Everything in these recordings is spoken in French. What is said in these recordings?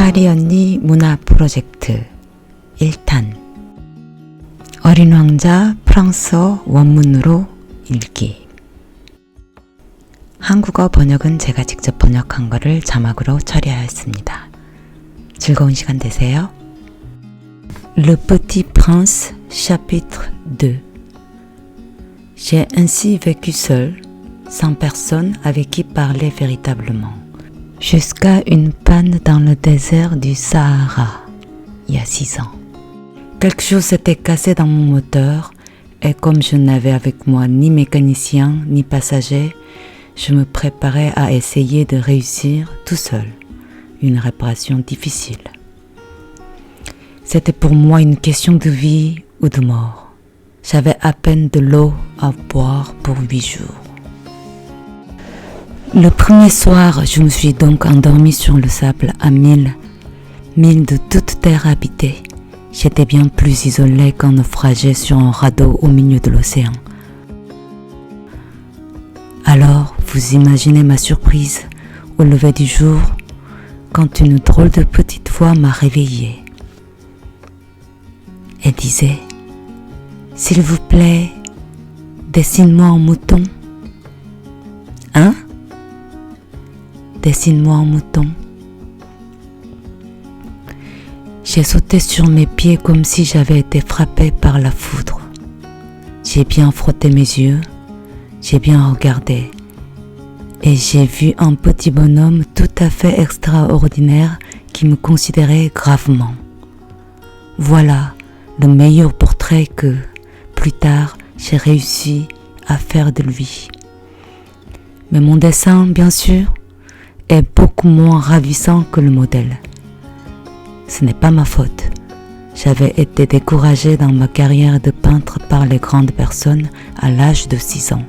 파리 언니 문화 프로젝트 1탄 어린 왕자 프랑스어 원문으로 읽기. 한국어 번역은 제가 직접 번역한 거를 자막으로 처리하였습니다. 즐거운 시간 되세요. Le Petit Prince, chapitre 2. J'ai ainsi vécu seul, sans personne avec qui parler véritablement, jusqu'à une panne dans le désert du Sahara, il y a 6 ans. Quelque chose s'était cassé dans mon moteur, et comme je n'avais avec moi ni mécanicien ni passager, je me préparais à essayer de réussir tout seul, une réparation difficile. C'était pour moi une question de vie ou de mort. J'avais à peine de l'eau à boire pour 8 jours. Le premier soir, je me suis donc endormie sur le sable à 1000 milles de toute terre habitée. J'étais bien plus isolée qu'un naufragé sur un radeau au milieu de l'océan. Alors, vous imaginez ma surprise au lever du jour quand une drôle de petite voix m'a réveillée. Elle disait « S'il vous plaît, dessine-moi un mouton. » Hein? Dessine-moi un mouton. J'ai sauté sur mes pieds comme si j'avais été frappée par la foudre. J'ai bien frotté mes yeux, j'ai bien regardé, et j'ai vu un petit bonhomme tout à fait extraordinaire qui me considérait gravement. Voilà le meilleur portrait que, plus tard, j'ai réussi à faire de lui. Mais mon dessin, bien sûr, est beaucoup moins ravissant que le modèle. Ce n'est pas ma faute. J'avais été découragée dans ma carrière de peintre par les grandes personnes à l'âge de 6 ans.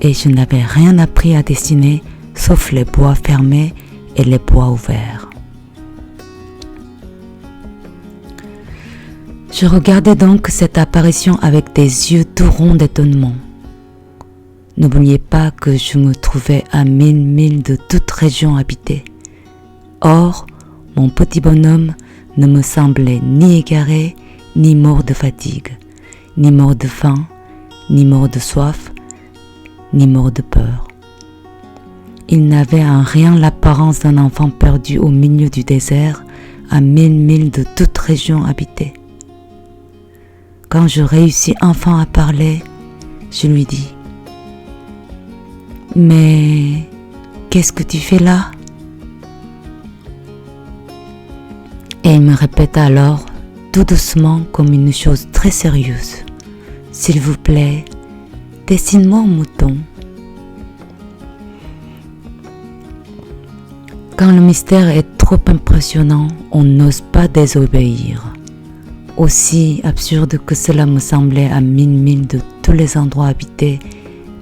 Et je n'avais rien appris à dessiner sauf les bois fermés et les bois ouverts. Je regardais donc cette apparition avec des yeux tout ronds d'étonnement. N'oubliez pas que je me trouvais à 1000 milles de toute région habitée. Or, mon petit bonhomme ne me semblait ni égaré, ni mort de fatigue, ni mort de faim, ni mort de soif, ni mort de peur. Il n'avait en rien l'apparence d'un enfant perdu au milieu du désert, à 1000 milles de toute région habitée. Quand je réussis enfin à parler, je lui dis « Mais qu'est-ce que tu fais là ?» Et il me répéta alors, tout doucement comme une chose très sérieuse « S'il vous plaît, dessine-moi un mouton. » Quand le mystère est trop impressionnant, on n'ose pas désobéir. Aussi absurde que cela me semblait à 1000 milles de tous les endroits habités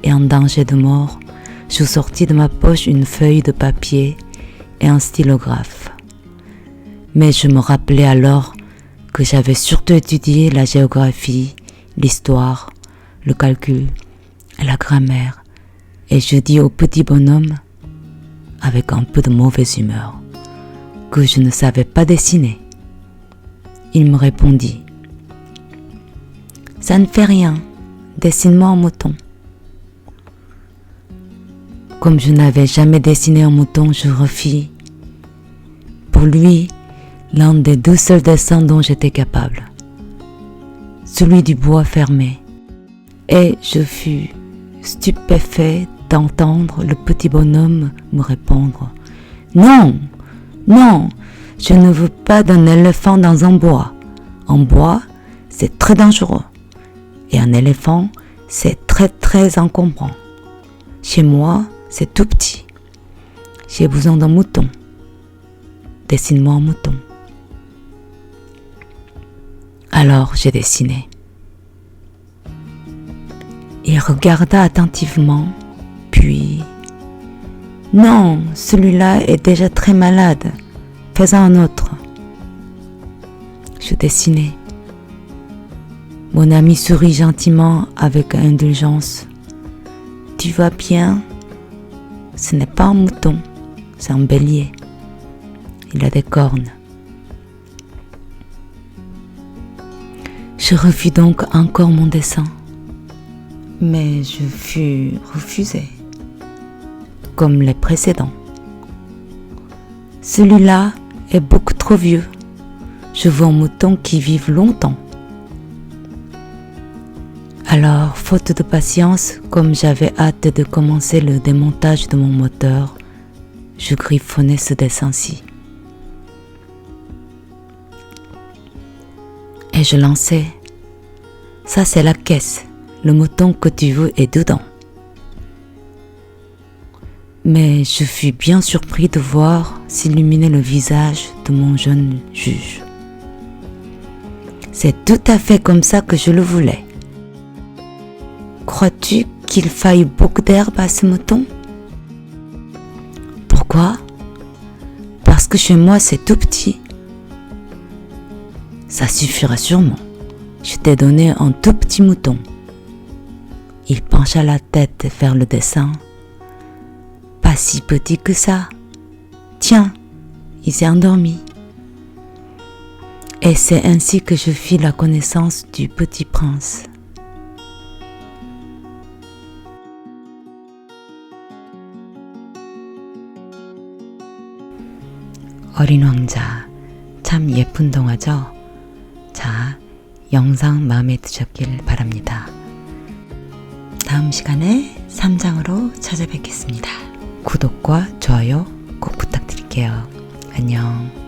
et en danger de mort, je sortis de ma poche une feuille de papier et un stylographe. Mais je me rappelais alors que j'avais surtout étudié la géographie, l'histoire, le calcul et la grammaire, et je dis au petit bonhomme, avec un peu de mauvaise humeur, que je ne savais pas dessiner. Il me répondit « Ça ne fait rien, dessine-moi un mouton. » Comme je n'avais jamais dessiné un mouton, je refis, pour lui, l'un des 2 seuls dessins dont j'étais capable, celui du bois fermé, et je fus stupéfait d'entendre le petit bonhomme me répondre « Non, non, je ne veux pas d'un éléphant dans un bois. Un bois, c'est très dangereux, et un éléphant, c'est très très encombrant. Chez moi, c'est tout petit. J'ai besoin d'un mouton. Dessine-moi un mouton. » Alors j'ai dessiné. Il regarda attentivement, puis « Non, celui-là est déjà très malade. Fais-en un autre. » Je dessinai. Mon ami sourit gentiment avec indulgence. « Tu vas bien? Ce n'est pas un mouton, c'est un bélier. » il a des cornes. Je refus donc encore mon dessin, mais je fus refusé, comme les précédents. Celui-là est beaucoup trop vieux. Je veux un mouton qui vive longtemps. Alors, faute de patience, comme j'avais hâte de commencer le démontage de mon moteur, je griffonnais ce dessin-ci. Et je lançais. Ça, c'est la caisse. Le mouton que tu veux est dedans. Mais je fus bien surpris de voir s'illuminer le visage de mon jeune juge. C'est tout à fait comme ça que je le voulais. Crois-tu qu'il faille beaucoup d'herbe à ce mouton? Pourquoi? Parce que chez moi c'est tout petit. Ça suffira sûrement. Je t'ai donné un tout petit mouton. Il pencha la tête vers le dessin. Pas si petit que ça. Tiens, il s'est endormi. Et c'est ainsi que je fis la connaissance du petit prince. 어린 왕자, 참 예쁜 동화죠? 자, 영상 마음에 드셨길 바랍니다. 다음 시간에 3장으로 찾아뵙겠습니다. 구독과 좋아요 꼭 부탁드릴게요. 안녕.